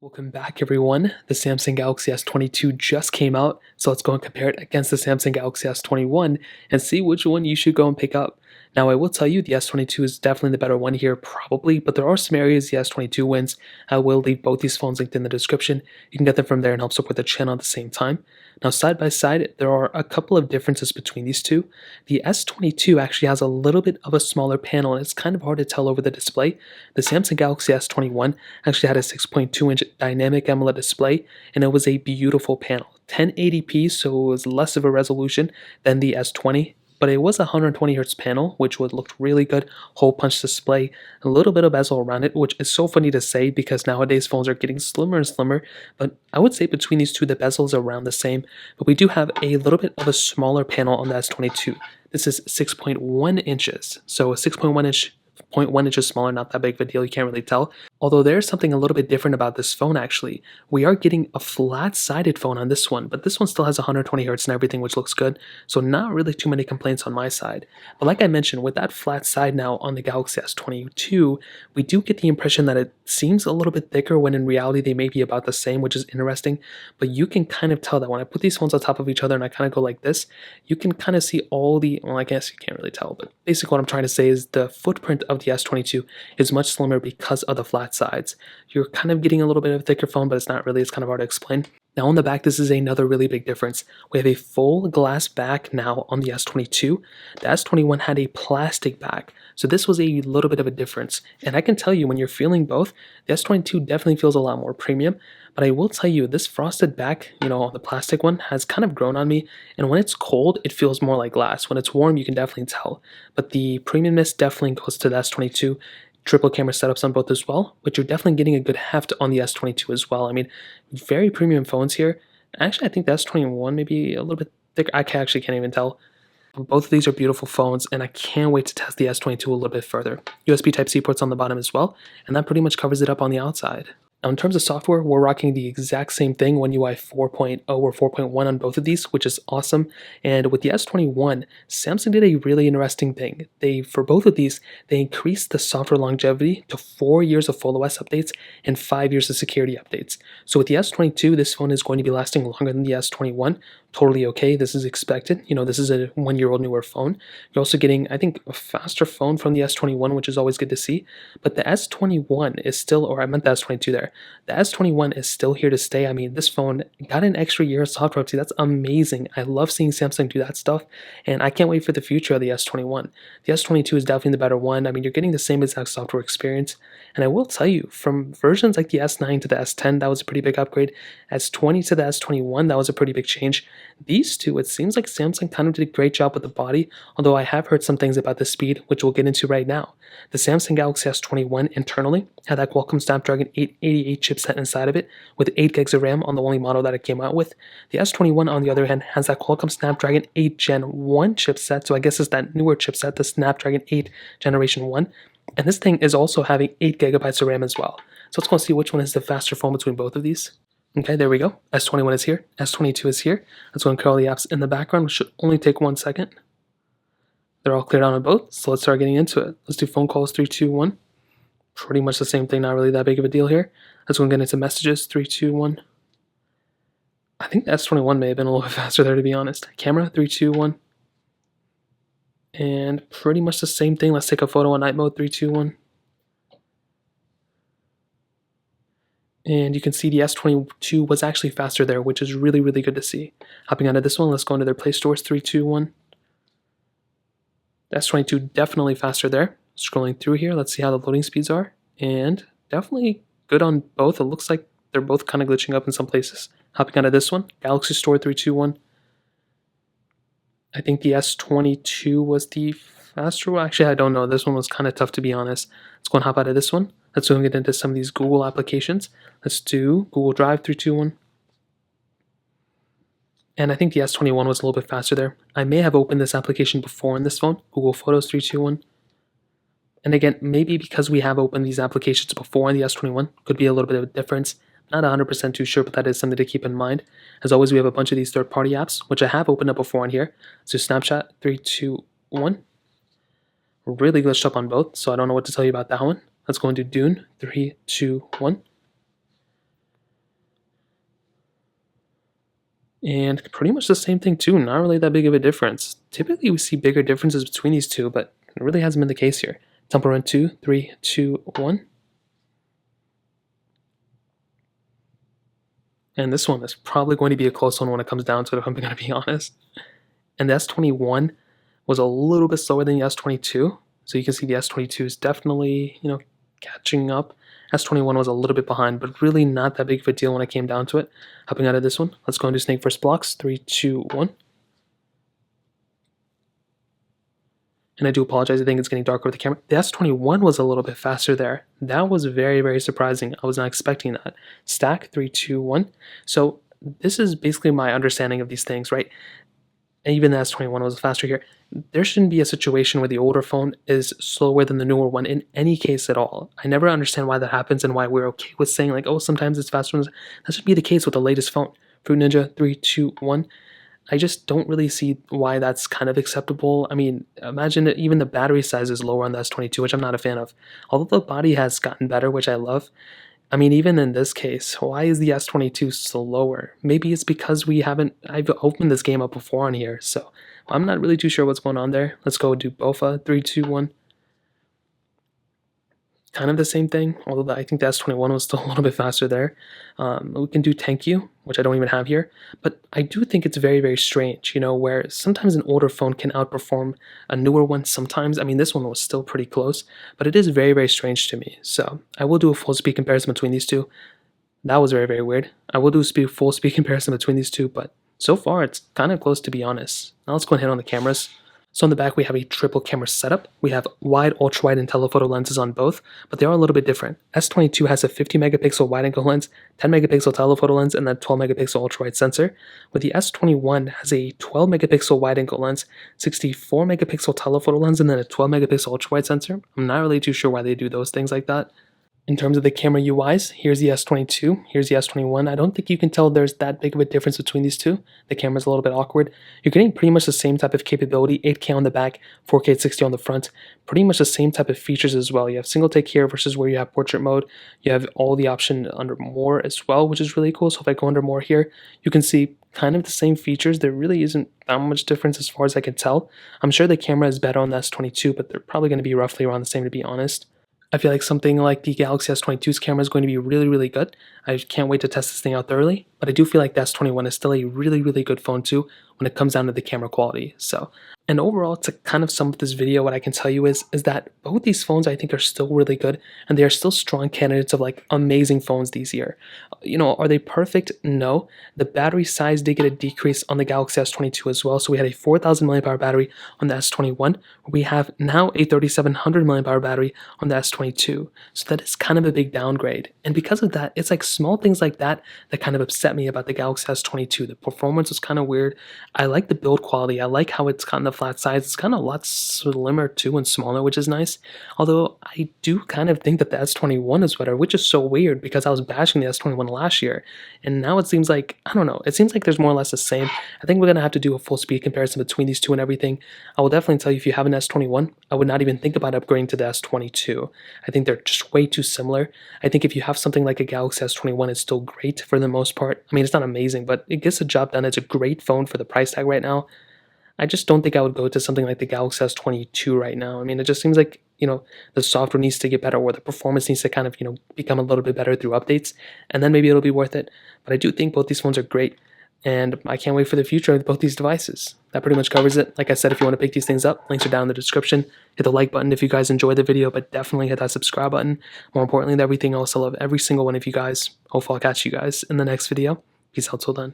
Welcome back, everyone. The Samsung Galaxy S22 just came out, so let's go and compare it against the Samsung Galaxy S21 and see which one you should go and pick up. Now, I will tell you the S22 is definitely the better one here, probably, but there are some areas the S22 wins. I will leave both these phones linked in the description. You can get them from there and help support the channel at the same time. Now, side by side, there are a couple of differences between these two. The S22 actually has a little bit of a smaller panel, and it's kind of hard to tell over the display. The Samsung Galaxy S21 actually had a 6.2-inch dynamic AMOLED display, and it was a beautiful panel. 1080p, so it was less of a resolution than the S20, but it was a 120Hz panel, which would look really good. Hole punch display, a little bit of bezel around it, which is so funny to say because nowadays phones are getting slimmer and slimmer. But I would say between these two, the bezel is around the same. But we do have a little bit of a smaller panel on the S22. This is 6.1 inches, so a 6.1 inch. 0.1 inches smaller, not that big of a deal, you can't really tell. Although there's something a little bit different about this phone actually. We are getting a flat-sided phone on this one, but this one still has 120Hz and everything, which looks good, so not really too many complaints on my side. But like I mentioned, with that flat side now on the Galaxy S22, we do get the impression that it seems a little bit thicker when in reality they may be about the same, which is interesting, but you can kind of tell that when I put these phones on top of each other and I kind of go like this, you can kind of see all the, well, I guess you can't really tell, but basically what I'm trying to say is the footprint of the S22 is much slimmer because of the flat sides. You're kind of getting a little bit of a thicker phone, but it's not really, it's kind of hard to explain. Now on the back, this is another really big difference. We have a full glass back now on the S22. The S21 had a plastic back, so this was a little bit of a difference. And I can tell you, when you're feeling both, the S22 definitely feels a lot more premium, but I will tell you, this frosted back, the plastic one, has kind of grown on me, and when it's cold, it feels more like glass. When it's warm, you can definitely tell, but the premiumness definitely goes to the S22. Triple camera setups on both as well, but you're definitely getting a good heft on the S22 as well. I mean, very premium phones here. Actually, I think the S21 maybe a little bit thicker. Actually can't even tell. Both of these are beautiful phones, and I can't wait to test the S22 a little bit further. USB Type-C ports on the bottom as well, and that pretty much covers it up on the outside. Now, in terms of software, we're rocking the exact same thing, One UI 4.0 or 4.1 on both of these, which is awesome. And with the S21, Samsung did a really interesting thing. For both of these, they increased the software longevity to 4 years of full OS updates and 5 years of security updates. So with the S22, this phone is going to be lasting longer than the S21. Totally okay. This is expected. This is a 1-year-old newer phone. You're also getting, I think, a faster phone from the S21, which is always good to see. But the S21 is still, or I meant the S22 there. The S21 is still here to stay. I mean, this phone got an extra year of software update. That's amazing. I love seeing Samsung do that stuff, and I can't wait for the future of the S21. The S22 is definitely the better one. I mean, you're getting the same exact software experience, and I will tell you, from versions like the S9 to the S10, that was a pretty big upgrade. S20 to the S21, that was a pretty big change. These two, it seems like Samsung kind of did a great job with the body, although I have heard some things about the speed, which we'll get into right now. The Samsung Galaxy S21 internally had that Qualcomm Snapdragon 888 chipset inside of it, with 8 gigs of RAM on the only model that it came out with. The S21, on the other hand, has that Qualcomm Snapdragon 8 Gen 1 chipset, so I guess it's that newer chipset, the Snapdragon 8 Generation 1. And this thing is also having 8 gigabytes of RAM as well. So let's go see which one is the faster phone between both of these. Okay, there we go. S21 is here. S22 is here. Let's go and clear all the apps in the background, which should only take 1 second. They're all cleared out on both, so let's start getting into it. Let's do phone calls, 3, 2, 1. Pretty much the same thing, not really that big of a deal here. Let's go and get into messages, 3, 2, 1. I think the S21 may have been a little bit faster there, to be honest. Camera, 3, 2, 1. And pretty much the same thing. Let's take a photo on night mode, 3, 2, 1. And you can see the S22 was actually faster there, which is really, really good to see. Hopping onto this one, let's go into their Play Stores, 3, 2, 1. The S22 definitely faster there. Scrolling through here, let's see how the loading speeds are. And definitely good on both. It looks like they're both kind of glitching up in some places. Hopping onto this one, Galaxy Store, 3, 2, 1. I think the S22 was the faster one. Actually, I don't know. This one was kind of tough, to be honest. Let's go and hop out of this one. Let's go and get into some of these Google applications. Let's do Google Drive, 3, 2, 1. And I think the S21 was a little bit faster there. I may have opened this application before in this phone. Google Photos, 3, 2, 1. And again, maybe because we have opened these applications before in the S21, could be a little bit of a difference. Not 100% too sure, but that is something to keep in mind. As always, we have a bunch of these third-party apps, which I have opened up before on here. So Snapchat, 3, 2, 1. Really glitched up on both, so I don't know what to tell you about that one. Let's go into Dune, 3, 2, 1. And pretty much the same thing too, not really that big of a difference. Typically we see bigger differences between these two, but it really hasn't been the case here. Tempo run 2, 3, 2, 1. And this one is probably going to be a close one when it comes down to it, if I'm going to be honest. And the S21 was a little bit slower than the S22. So you can see the S22 is definitely, catching up. S21 was a little bit behind, but really not that big of a deal when it came down to it. Hopping out of this one, let's go and do snake first blocks. 3, 2, 1. And I do apologize, I think it's getting darker with the camera. The S21 was a little bit faster there. That was very, very surprising. I was not expecting that. Stack, 3, 2, 1. So this is basically my understanding of these things, right? And even the S21 was faster here. There shouldn't be a situation where the older phone is slower than the newer one in any case at all. I never understand why that happens and why we're okay with saying like, oh, sometimes it's faster. That should be the case with the latest phone. Fruit Ninja, 3, 2, 1. I just don't really see why that's kind of acceptable. I mean, imagine that even the battery size is lower on the S22, which I'm not a fan of. Although the body has gotten better, which I love. I mean, even in this case, why is the S22 slower? Maybe it's because I've opened this game up before on here, so I'm not really too sure what's going on there. Let's go do BOFA, 3, 2, 1. Kind of the same thing, although I think the S21 was still a little bit faster there. We can do Thank You, which I don't even have here, but I do think it's very, very strange, where sometimes an older phone can outperform a newer one sometimes. I mean, this one was still pretty close, but it is very, very strange to me. So I will do a full speed comparison between these two. That was very, very weird. I will do a full speed comparison between these two, but so far it's kind of close to be honest. Now let's go and hit on the cameras. So on the back, we have a triple camera setup. We have wide, ultra-wide, and telephoto lenses on both, but they are a little bit different. S22 has a 50 megapixel wide-angle lens, 10 megapixel telephoto lens, and then 12 megapixel ultra-wide sensor. Where the S21 has a 12 megapixel wide-angle lens, 64 megapixel telephoto lens, and then a 12 megapixel ultra-wide sensor. I'm not really too sure why they do those things like that. In terms of the camera UIs, here's the S22, here's the S21. I don't think you can tell there's that big of a difference between these two. The camera's a little bit awkward. You're getting pretty much the same type of capability, 8K on the back, 4K at 60 on the front. Pretty much the same type of features as well. You have single take here versus where you have portrait mode. You have all the option under more as well, which is really cool. So if I go under more here, you can see kind of the same features. There really isn't that much difference as far as I can tell. I'm sure the camera is better on the S22, but they're probably going to be roughly around the same, to be honest. I feel like something like the Galaxy S22's camera is going to be really, really good. I can't wait to test this thing out thoroughly, but I do feel like the S21 is still a really, really good phone too when it comes down to the camera quality. So, and overall, to kind of sum up this video, what I can tell you is that both these phones I think are still really good, and they are still strong candidates of like amazing phones this year. Are they perfect? No. The battery size did get a decrease on the Galaxy S22 as well. So we had a 4,000 mAh battery on the S21. We have now a 3,700 mAh battery on the S22. So that is kind of a big downgrade. And because of that, it's like small things like that that kind of upset me about the Galaxy S22. The performance was kind of weird. I like the build quality. I like how it's gotten the flat size. It's kind of a lot slimmer too and smaller, which is nice. Although I do kind of think that the S21 is better, which is so weird because I was bashing the S21 last year. And now it seems like, I don't know, it seems like there's more or less the same. I think we're going to have to do a full speed comparison between these two and everything. I will definitely tell you, if you have an S21, I would not even think about upgrading to the S22. I think they're just way too similar. I think if you have something like a Galaxy S21, it's still great for the most part. I mean, it's not amazing, but it gets the job done. It's a great phone for the price tag right now. I just don't think I would go to something like the Galaxy S22 right now. I mean, it just seems like, the software needs to get better, or the performance needs to kind of, become a little bit better through updates, and then maybe it'll be worth it. But I do think both these phones are great, and I can't wait for the future of both these devices. That pretty much covers it. Like I said, if you want to pick these things up, links are down in the description. Hit the like button if you guys enjoyed the video, but definitely hit that subscribe button. More importantly than everything else, I love every single one of you guys. Hopefully I'll catch you guys in the next video. Peace out till then.